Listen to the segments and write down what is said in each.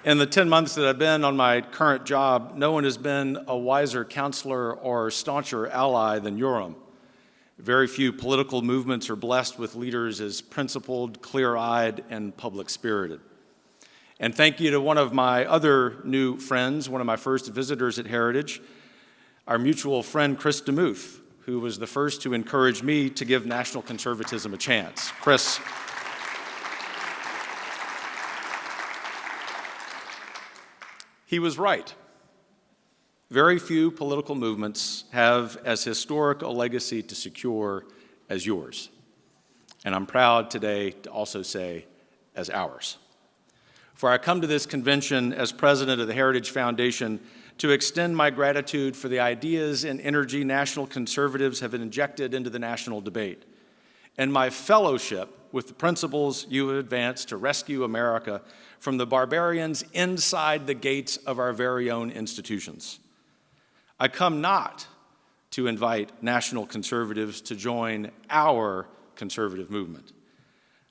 In the 10 months that I've been on my current job, no one has been a wiser counselor or stauncher ally than Yoram. Very few political movements are blessed with leaders as principled, clear-eyed, and public-spirited. And thank you to one of my other new friends, one of my first visitors at Heritage, our mutual friend Chris DeMuth, who was the first to encourage me to give national conservatism a chance. Chris, he was right. Very few political movements have as historic a legacy to secure as yours. And I'm proud today to also say as ours. For I come to this convention as president of the Heritage Foundation to extend my gratitude for the ideas and energy national conservatives have injected into the national debate, and my fellowship with the principles you have advanced to rescue America from the barbarians inside the gates of our very own institutions. I come not to invite national conservatives to join our conservative movement,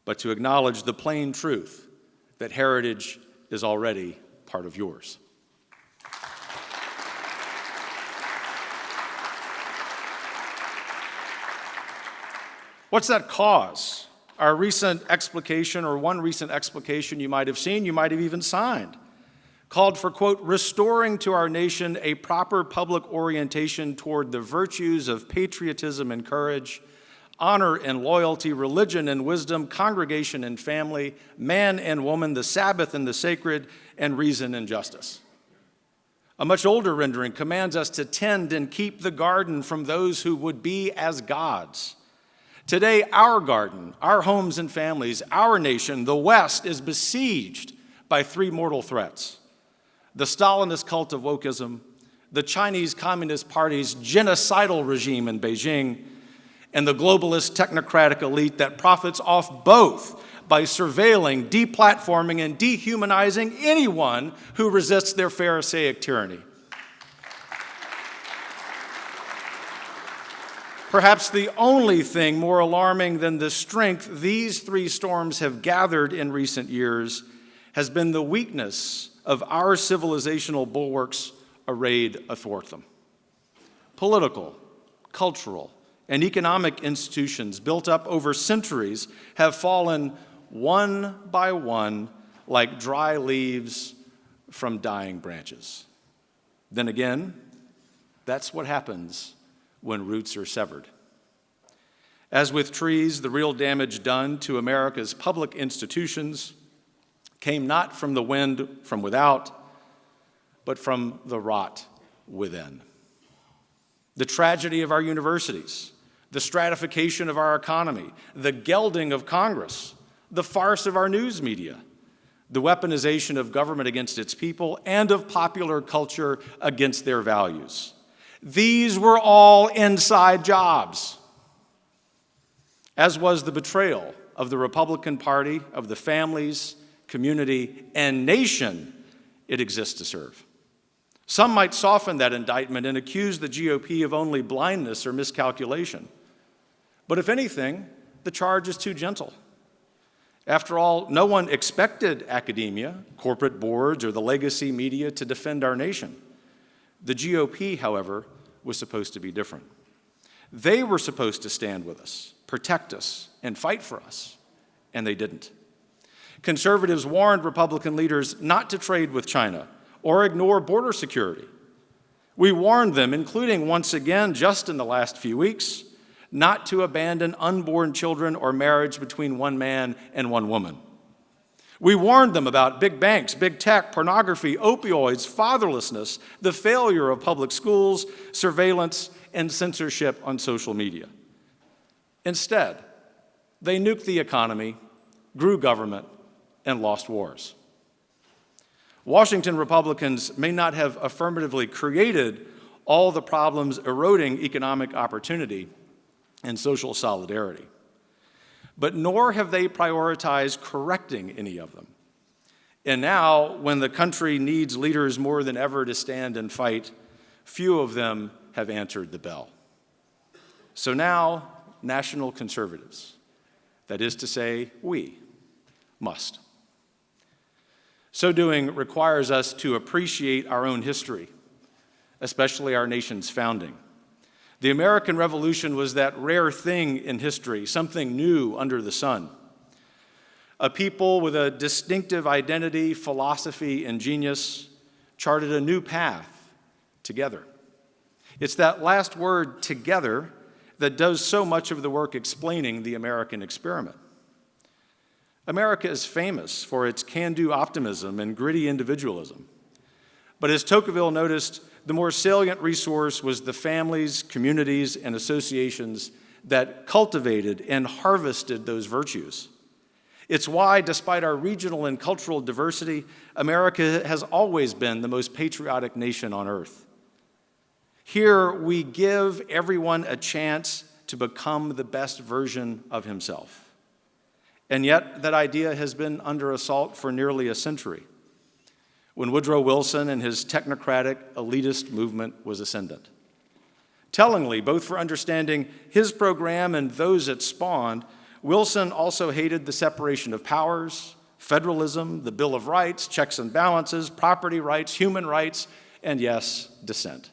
but to acknowledge the plain truth that Heritage is already part of yours. What's that cause? Our recent explication, or one recent explication you might have seen, you might have even signed, called for, quote, restoring to our nation a proper public orientation toward the virtues of patriotism and courage, honor and loyalty, religion and wisdom, congregation and family, man and woman, the Sabbath and the sacred, and reason and justice. A much older rendering commands us to tend and keep the garden from those who would be as gods. Today, our garden, our homes and families, our nation, the West, is besieged by three mortal threats: the Stalinist cult of wokeism, the Chinese Communist Party's genocidal regime in Beijing, and the globalist technocratic elite that profits off both by surveilling, deplatforming, and dehumanizing anyone who resists their Pharisaic tyranny. Perhaps the only thing more alarming than the strength these three storms have gathered in recent years has been the weakness of our civilizational bulwarks arrayed athwart them. Political, cultural, and economic institutions built up over centuries have fallen one by one like dry leaves from dying branches. Then again, that's what happens when roots are severed. As with trees, the real damage done to America's public institutions came not from the wind from without, but from the rot within. The tragedy of our universities, the stratification of our economy, the gelding of Congress, the farce of our news media, the weaponization of government against its people, and of popular culture against their values. These were all inside jobs, as was the betrayal of the Republican Party, of the families, community, and nation it exists to serve. Some might soften that indictment and accuse the GOP of only blindness or miscalculation. But if anything, the charge is too gentle. After all, no one expected academia, corporate boards, or the legacy media to defend our nation. The GOP, however, was supposed to be different. They were supposed to stand with us, protect us, and fight for us, and they didn't. Conservatives warned Republican leaders not to trade with China or ignore border security. We warned them, including once again just in the last few weeks, not to abandon unborn children or marriage between one man and one woman. We warned them about big banks, big tech, pornography, opioids, fatherlessness, the failure of public schools, surveillance, and censorship on social media. Instead, they nuked the economy, grew government, and lost wars. Washington Republicans may not have affirmatively created all the problems eroding economic opportunity and social solidarity, but nor have they prioritized correcting any of them. And now, when the country needs leaders more than ever to stand and fight, few of them have answered the bell. So now, national conservatives, that is to say, we, must. So doing requires us to appreciate our own history, especially our nation's founding. The American Revolution was that rare thing in history, something new under the sun. A people with a distinctive identity, philosophy, and genius charted a new path together. It's that last word, together, that does so much of the work explaining the American experiment. America is famous for its can-do optimism and gritty individualism. But as Tocqueville noticed, the more salient resource was the families, communities, and associations that cultivated and harvested those virtues. It's why, despite our regional and cultural diversity, America has always been the most patriotic nation on earth. Here, we give everyone a chance to become the best version of himself. And yet, that idea has been under assault for nearly a century, when Woodrow Wilson and his technocratic, elitist movement was ascendant. Tellingly, both for understanding his program and those it spawned, Wilson also hated the separation of powers, federalism, the Bill of Rights, checks and balances, property rights, human rights, and yes, dissent.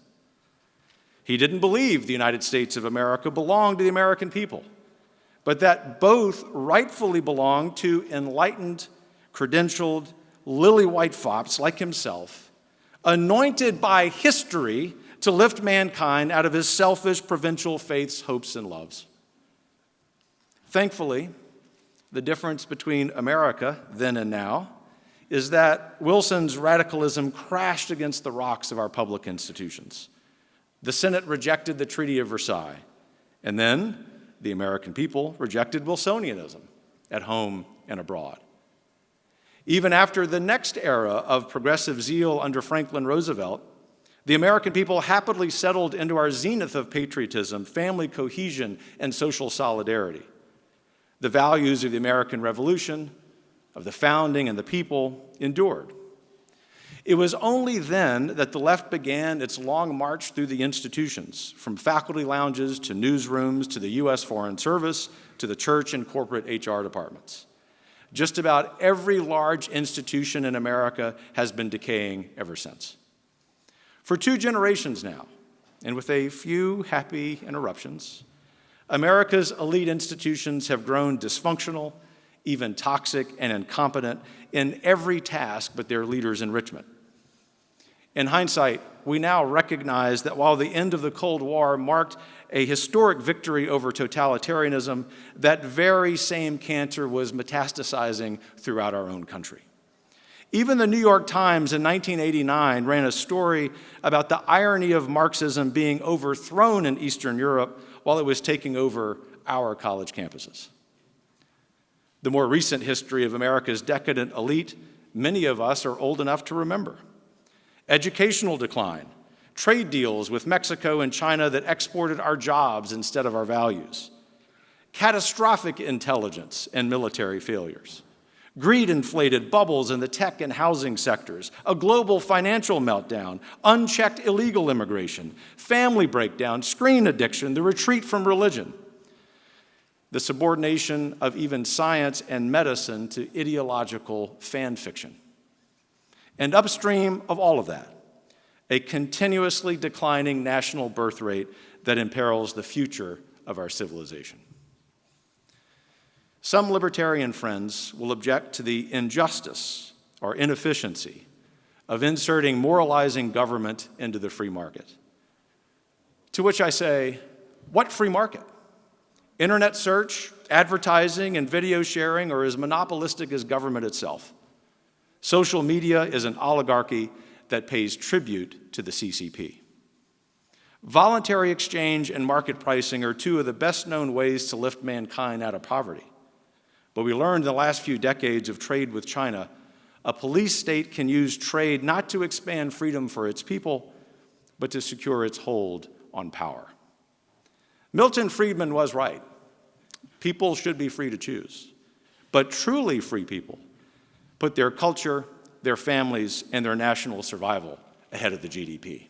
He didn't believe the United States of America belonged to the American people, but that both rightfully belonged to enlightened, credentialed, lily-white fops like himself, anointed by history to lift mankind out of his selfish provincial faiths, hopes, and loves. Thankfully, the difference between America then and now is that Wilson's radicalism crashed against the rocks of our public institutions. The Senate rejected the Treaty of Versailles, and then the American people rejected Wilsonianism at home and abroad. Even after the next era of progressive zeal under Franklin Roosevelt, the American people happily settled into our zenith of patriotism, family cohesion, and social solidarity. The values of the American Revolution, of the founding and the people, endured. It was only then that the left began its long march through the institutions, from faculty lounges to newsrooms to the U.S. Foreign Service to the church and corporate HR departments. Just about every large institution in America has been decaying ever since. For 2 generations now, and with a few happy interruptions, America's elite institutions have grown dysfunctional, even toxic and incompetent in every task but their leaders' enrichment. In hindsight, we now recognize that while the end of the Cold War marked a historic victory over totalitarianism, that very same cancer was metastasizing throughout our own country. Even the New York Times in 1989 ran a story about the irony of Marxism being overthrown in Eastern Europe while it was taking over our college campuses. The more recent history of America's decadent elite, many of us are old enough to remember. Educational decline, trade deals with Mexico and China that exported our jobs instead of our values, catastrophic intelligence and military failures, greed-inflated bubbles in the tech and housing sectors, a global financial meltdown, unchecked illegal immigration, family breakdown, screen addiction, the retreat from religion, the subordination of even science and medicine to ideological fan fiction. And upstream of all of that, a continuously declining national birth rate that imperils the future of our civilization. Some libertarian friends will object to the injustice or inefficiency of inserting moralizing government into the free market. To which I say, what free market? Internet search, advertising, and video sharing are as monopolistic as government itself. Social media is an oligarchy that pays tribute to the CCP. Voluntary exchange and market pricing are 2 of the best-known ways to lift mankind out of poverty. But we learned in the last few decades of trade with China, a police state can use trade not to expand freedom for its people, but to secure its hold on power. Milton Friedman was right. People should be free to choose. But truly free people put their culture, their families, and their national survival ahead of the GDP.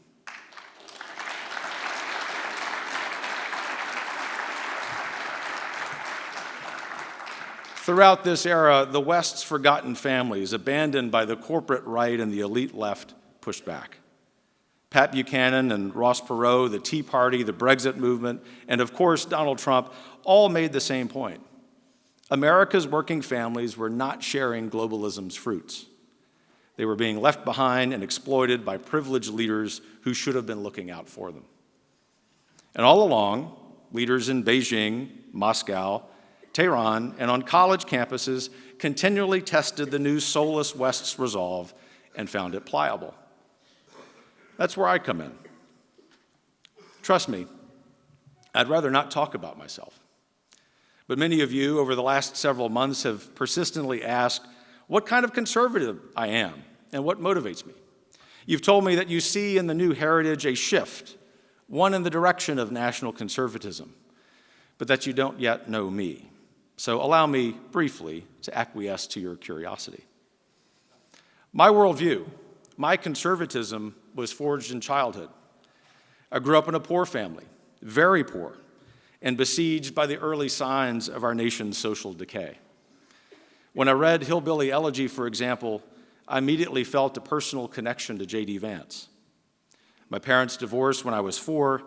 Throughout this era, the West's forgotten families, abandoned by the corporate right and the elite left, pushed back. Pat Buchanan and Ross Perot, the Tea Party, the Brexit movement, and of course Donald Trump all made the same point. America's working families were not sharing globalism's fruits. They were being left behind and exploited by privileged leaders who should have been looking out for them. And all along, leaders in Beijing, Moscow, Tehran, and on college campuses continually tested the new soulless West's resolve and found it pliable. That's where I come in. Trust me, I'd rather not talk about myself. But many of you over the last several months have persistently asked what kind of conservative I am and what motivates me. You've told me that you see in the new heritage a shift, one in the direction of national conservatism, but that you don't yet know me. So allow me briefly to acquiesce to your curiosity. My worldview, my conservatism was forged in childhood. I grew up in a poor family, very poor, and besieged by the early signs of our nation's social decay. When I read Hillbilly Elegy, for example, I immediately felt a personal connection to J.D. Vance. My parents divorced when I was 4,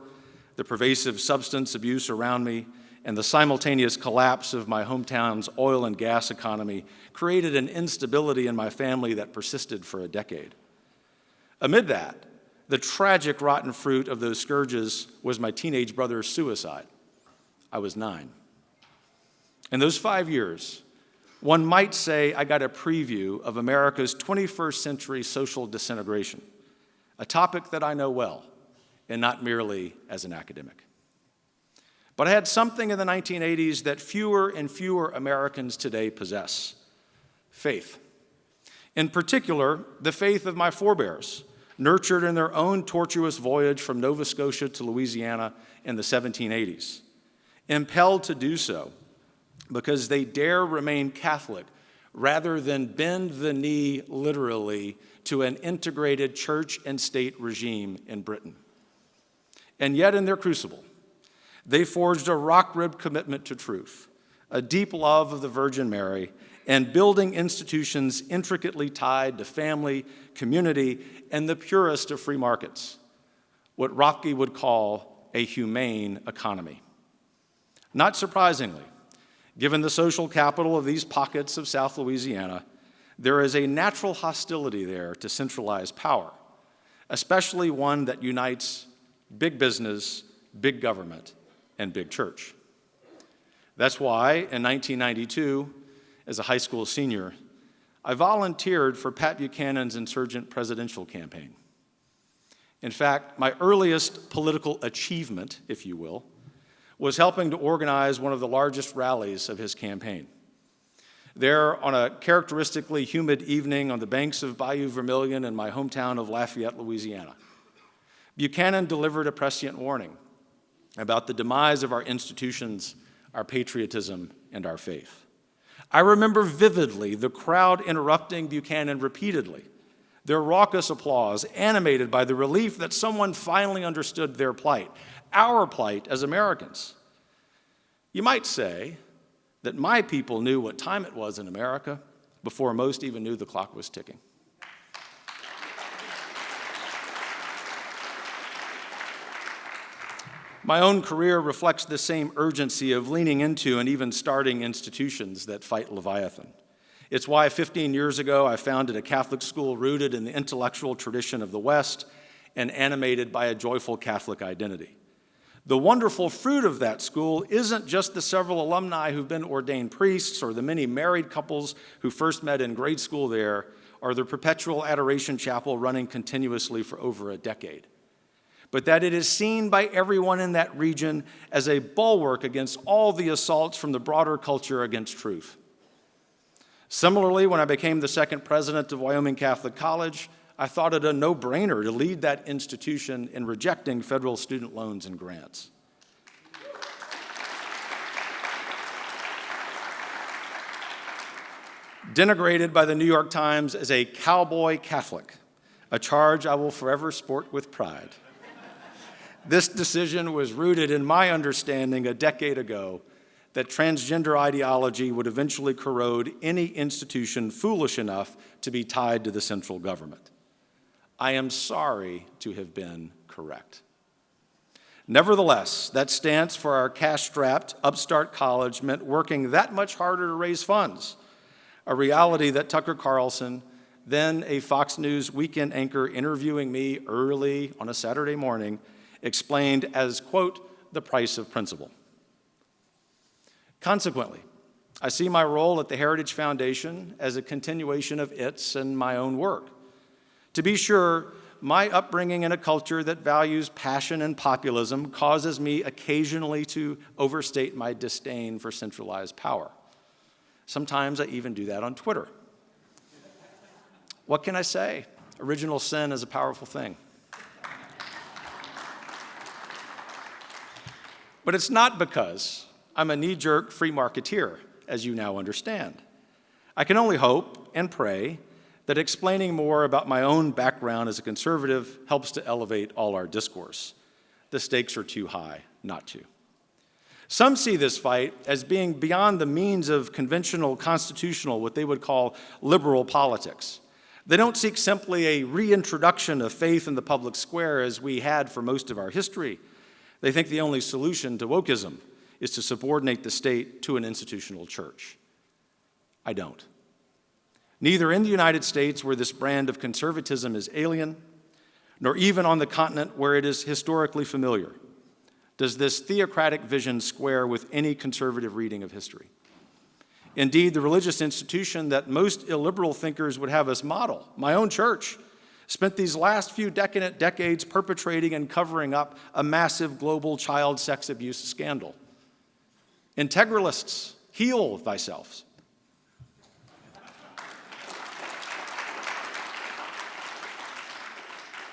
the pervasive substance abuse around me, and the simultaneous collapse of my hometown's oil and gas economy created an instability in my family that persisted for a decade. Amid that, the tragic rotten fruit of those scourges was my teenage brother's suicide. I was 9. In those 5 years, one might say I got a preview of America's 21st century social disintegration, a topic that I know well, and not merely as an academic. But I had something in the 1980s that fewer and fewer Americans today possess: faith. In particular, the faith of my forebears, nurtured in their own tortuous voyage from Nova Scotia to Louisiana in the 1780s, impelled to do so because they dare remain Catholic rather than bend the knee literally to an integrated church and state regime in Britain. And yet in their crucible, they forged a rock-ribbed commitment to truth, a deep love of the Virgin Mary, and building institutions intricately tied to family, community, and the purest of free markets, what Rothke would call a humane economy. Not surprisingly, given the social capital of these pockets of South Louisiana, there is a natural hostility there to centralized power, especially one that unites big business, big government, and big church. That's why, in 1992, as a high school senior, I volunteered for Pat Buchanan's insurgent presidential campaign. In fact, my earliest political achievement, if you will, was helping to organize one of the largest rallies of his campaign. There, on a characteristically humid evening on the banks of Bayou Vermilion in my hometown of Lafayette, Louisiana, Buchanan delivered a prescient warning about the demise of our institutions, our patriotism, and our faith. I remember vividly the crowd interrupting Buchanan repeatedly, their raucous applause animated by the relief that someone finally understood their plight, our plight as Americans. You might say that my people knew what time it was in America before most even knew the clock was ticking. My own career reflects the same urgency of leaning into and even starting institutions that fight Leviathan. It's why 15 years ago I founded a Catholic school rooted in the intellectual tradition of the West and animated by a joyful Catholic identity. The wonderful fruit of that school isn't just the several alumni who've been ordained priests or the many married couples who first met in grade school there or the perpetual adoration chapel running continuously for over a decade, but that it is seen by everyone in that region as a bulwark against all the assaults from the broader culture against truth. Similarly, when I became the second president of Wyoming Catholic College, I thought it a no-brainer to lead that institution in rejecting federal student loans and grants. Denigrated by the New York Times as a cowboy Catholic, a charge I will forever sport with pride. This decision was rooted in my understanding a decade ago that transgender ideology would eventually corrode any institution foolish enough to be tied to the central government. I am sorry to have been correct. Nevertheless, that stance for our cash-strapped upstart college meant working that much harder to raise funds, a reality that Tucker Carlson, then a Fox News weekend anchor interviewing me early on a Saturday morning, explained as, quote, the price of principle. Consequently, I see my role at the Heritage Foundation as a continuation of its and my own work. To be sure, my upbringing in a culture that values passion and populism causes me occasionally to overstate my disdain for centralized power. Sometimes I even do that on Twitter. What can I say? Original sin is a powerful thing. But it's not because I'm a knee-jerk free marketeer, as you now understand. I can only hope and pray that explaining more about my own background as a conservative helps to elevate all our discourse. The stakes are too high not to. Some see this fight as being beyond the means of conventional, constitutional, what they would call liberal politics. They don't seek simply a reintroduction of faith in the public square as we had for most of our history. They think the only solution to wokeism is to subordinate the state to an institutional church. I don't. Neither in the United States, where this brand of conservatism is alien, nor even on the continent where it is historically familiar, does this theocratic vision square with any conservative reading of history. Indeed, the religious institution that most illiberal thinkers would have us model, my own church, spent these last few decades perpetrating and covering up a massive global child sex abuse scandal. Integralists, heal thyself.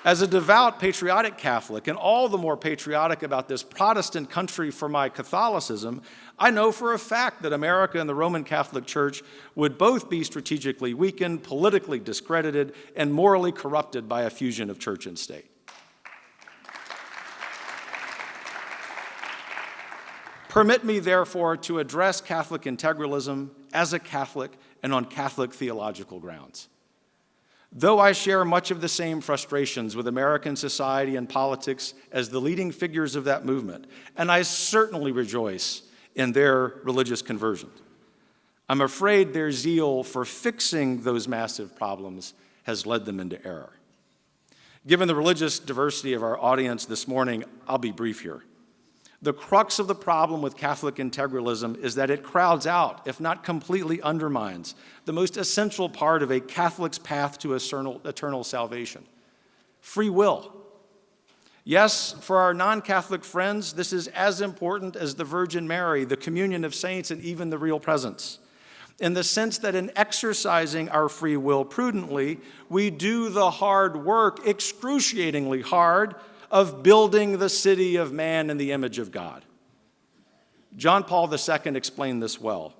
As a devout, patriotic Catholic, and all the more patriotic about this Protestant country for my Catholicism, I know for a fact that America and the Roman Catholic Church would both be strategically weakened, politically discredited, and morally corrupted by a fusion of church and state. Permit me, therefore, to address Catholic integralism as a Catholic and on Catholic theological grounds. Though I share much of the same frustrations with American society and politics as the leading figures of that movement, and I certainly rejoice in their religious conversion, I'm afraid their zeal for fixing those massive problems has led them into error. Given the religious diversity of our audience this morning, I'll be brief here. The crux of the problem with Catholic integralism is that it crowds out, if not completely undermines, the most essential part of a Catholic's path to eternal salvation: free will. Yes, for our non-Catholic friends, this is as important as the Virgin Mary, the communion of saints, and even the real presence, in the sense that in exercising our free will prudently, we do the hard work, excruciatingly hard, of building the city of man in the image of God. John Paul II explained this well.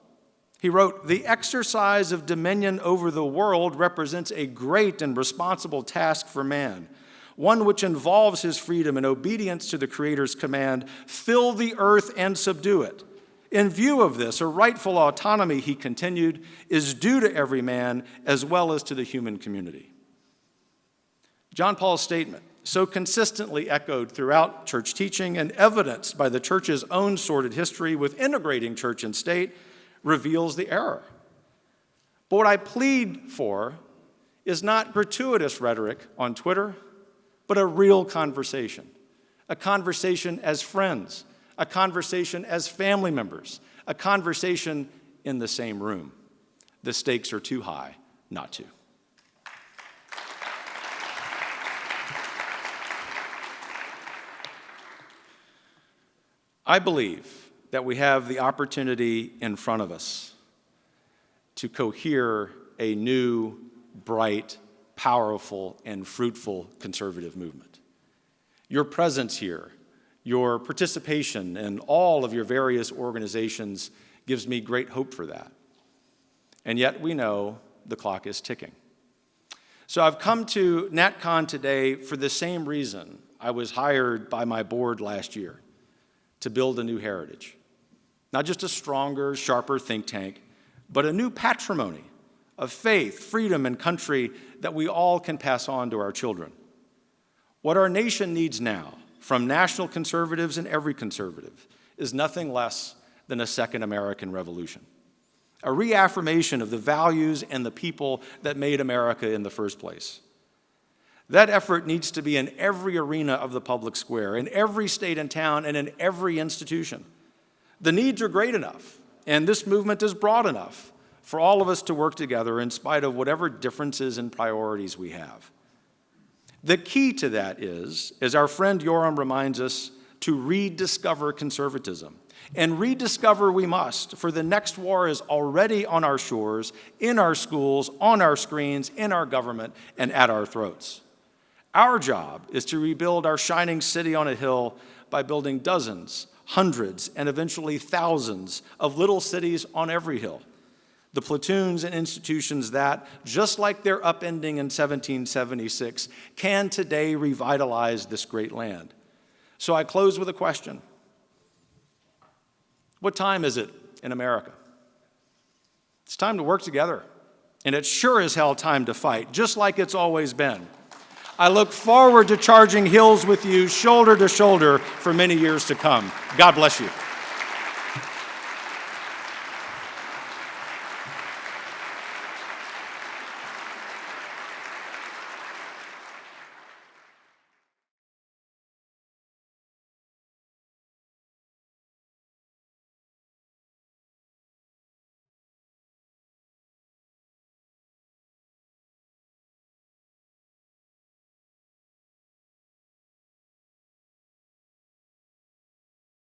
He wrote, "The exercise of dominion over the world represents a great and responsible task for man, one which involves his freedom and obedience to the Creator's command, fill the earth and subdue it. In view of this, a rightful autonomy," he continued, "is due to every man as well as to the human community." John Paul's statement, so consistently echoed throughout church teaching and evidenced by the church's own sordid history with integrating church and state, reveals the error. But what I plead for is not gratuitous rhetoric on Twitter, but a real conversation as friends, a conversation as family members, a conversation in the same room. The stakes are too high not to. I believe that we have the opportunity in front of us to cohere a new, bright, powerful, and fruitful conservative movement. Your presence here, your participation in all of your various organizations gives me great hope for that. And yet we know the clock is ticking. So I've come to NatCon today for the same reason I was hired by my board last year: to build a new heritage. not just a stronger, sharper think tank, but a new patrimony of faith, freedom, and country that we all can pass on to our children. What our nation needs now, from national conservatives and every conservative, is nothing less than a second American Revolution, a reaffirmation of the values and the people that made America in the first place. That effort needs to be in every arena of the public square, in every state and town, and in every institution. The needs are great enough, and this movement is broad enough for all of us to work together in spite of whatever differences and priorities we have. The key to that is, as our friend Yoram reminds us, to rediscover conservatism. And rediscover we must, for the next war is already on our shores, in our schools, on our screens, in our government, and at our throats. Our job is to rebuild our shining city on a hill by building dozens, hundreds, and eventually thousands of little cities on every hill. The platoons and institutions that, just like their upending in 1776, can today revitalize this great land. So I close with a question. What time is it in America? It's time to work together. And it's sure as hell time to fight, just like it's always been. I look forward to charging hills with you shoulder to shoulder for many years to come. God bless you.